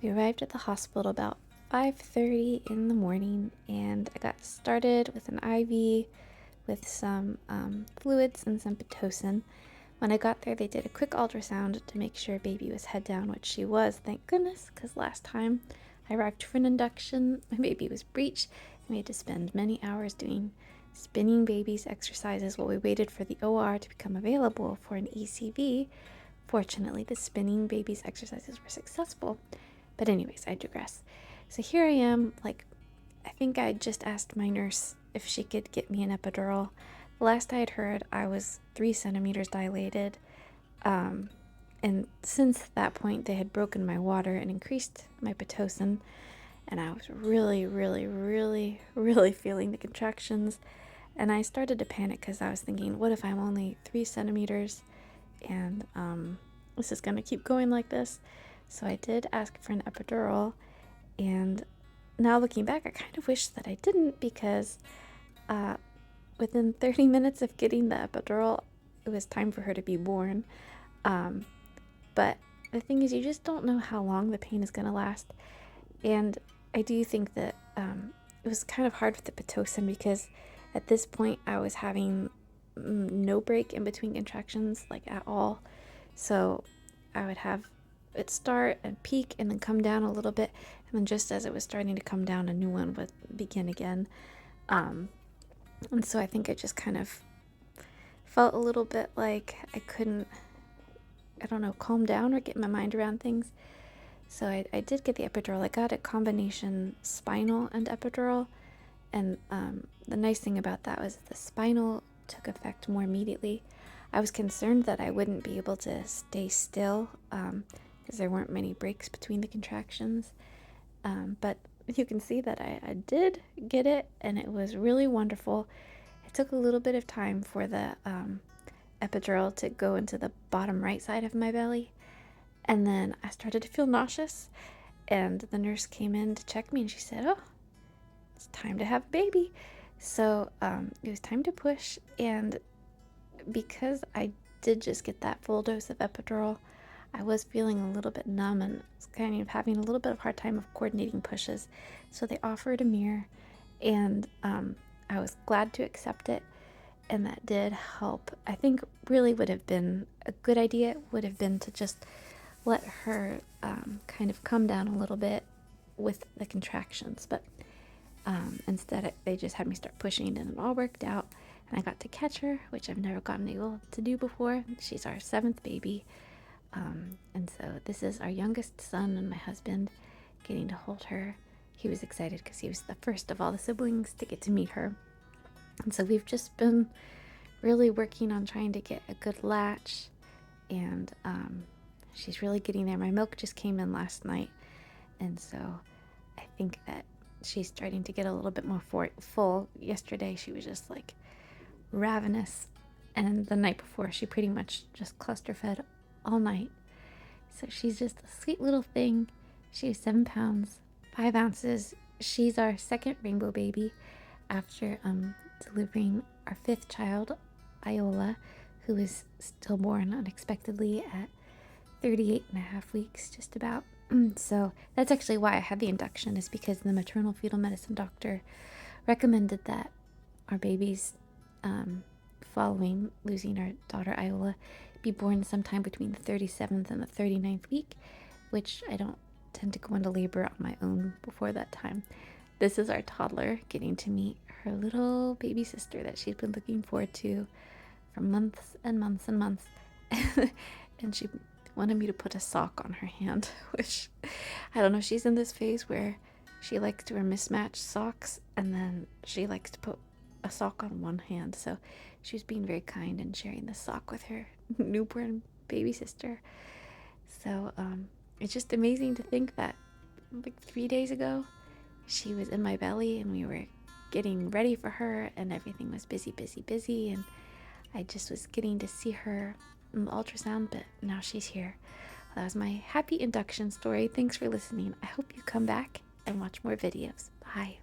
We arrived at the hospital about 5:30 in the morning, and I got started with an IV with some fluids and some Pitocin. When I got there, they did a quick ultrasound to make sure baby was head down, which she was, thank goodness, because last time I arrived for an induction, my baby was breech, and we had to spend many hours doing spinning babies exercises while we waited for the OR to become available for an ECV. Fortunately, the spinning babies exercises were successful. But anyways, I digress. So here I am, like, I think I just asked my nurse if she could get me an epidural. The last I had heard, I was 3 centimeters dilated. And since that point, they had broken my water and increased my Pitocin. And I was really, really, really, really feeling the contractions. And I started to panic because I was thinking, what if I'm only 3 centimeters and this is going to keep going like this? So I did ask for an epidural, and now looking back, I kind of wish that I didn't, because within 30 minutes of getting the epidural, it was time for her to be born. But the thing is, you just don't know how long the pain is going to last. And I do think that it was kind of hard with the Pitocin, because at this point I was having no break in between contractions, like at all. So I would have it start and peak and then come down a little bit, and then just as it was starting to come down, a new one would begin again. And so I think I just kind of felt a little bit like I couldn't, I don't know, calm down or get my mind around things. So I did get the epidural. I got a combination spinal and epidural, and the nice thing about that was the spinal took effect more immediately. I was concerned that I wouldn't be able to stay still because there weren't many breaks between the contractions. But you can see that I did get it, and it was really wonderful. It took a little bit of time for the epidural to go into the bottom right side of my belly. And then I started to feel nauseous, and the nurse came in to check me, and she said, "Oh, it's time to have a baby." So it was time to push, and because I did just get that full dose of epidural, I was feeling a little bit numb and was kind of having a little bit of a hard time of coordinating pushes. So they offered a mirror, and I was glad to accept it, and that did help. I think really would have been a good idea would have been to just let her kind of come down a little bit with the contractions, but instead they just had me start pushing, and it all worked out, and I got to catch her, which I've never gotten able to do before. She's our 7th baby, and so this is our youngest son, and my husband getting to hold her. He was excited because he was the first of all the siblings to get to meet her, and so we've just been really working on trying to get a good latch, and she's really getting there. My milk just came in last night, and so I think that she's starting to get a little bit more full. Yesterday she was just like ravenous, and the night before she pretty much just cluster fed all night. So she's just a sweet little thing. She is 7 pounds 5 ounces. She's our second rainbow baby after delivering our 5th child, Iola, who is stillborn unexpectedly at 38 and a half weeks, just about. So that's actually why I had the induction, is because the maternal fetal medicine doctor recommended that our babies, following losing our daughter Iola, be born sometime between the 37th and the 39th week, which I don't tend to go into labor on my own before that time. This is our toddler getting to meet her little baby sister that she's been looking forward to for months and months and months. And she wanted me to put a sock on her hand, which, I don't know, she's in this phase where she likes to wear mismatched socks, and then she likes to put a sock on one hand. So she was being very kind and sharing the sock with her newborn baby sister. So it's just amazing to think that like 3 days ago she was in my belly, and we were getting ready for her, and everything was busy, and I just was getting to see her in the ultrasound, but now she's here. Well, that was my happy induction story. Thanks for listening. I hope you come back and watch more videos. Bye.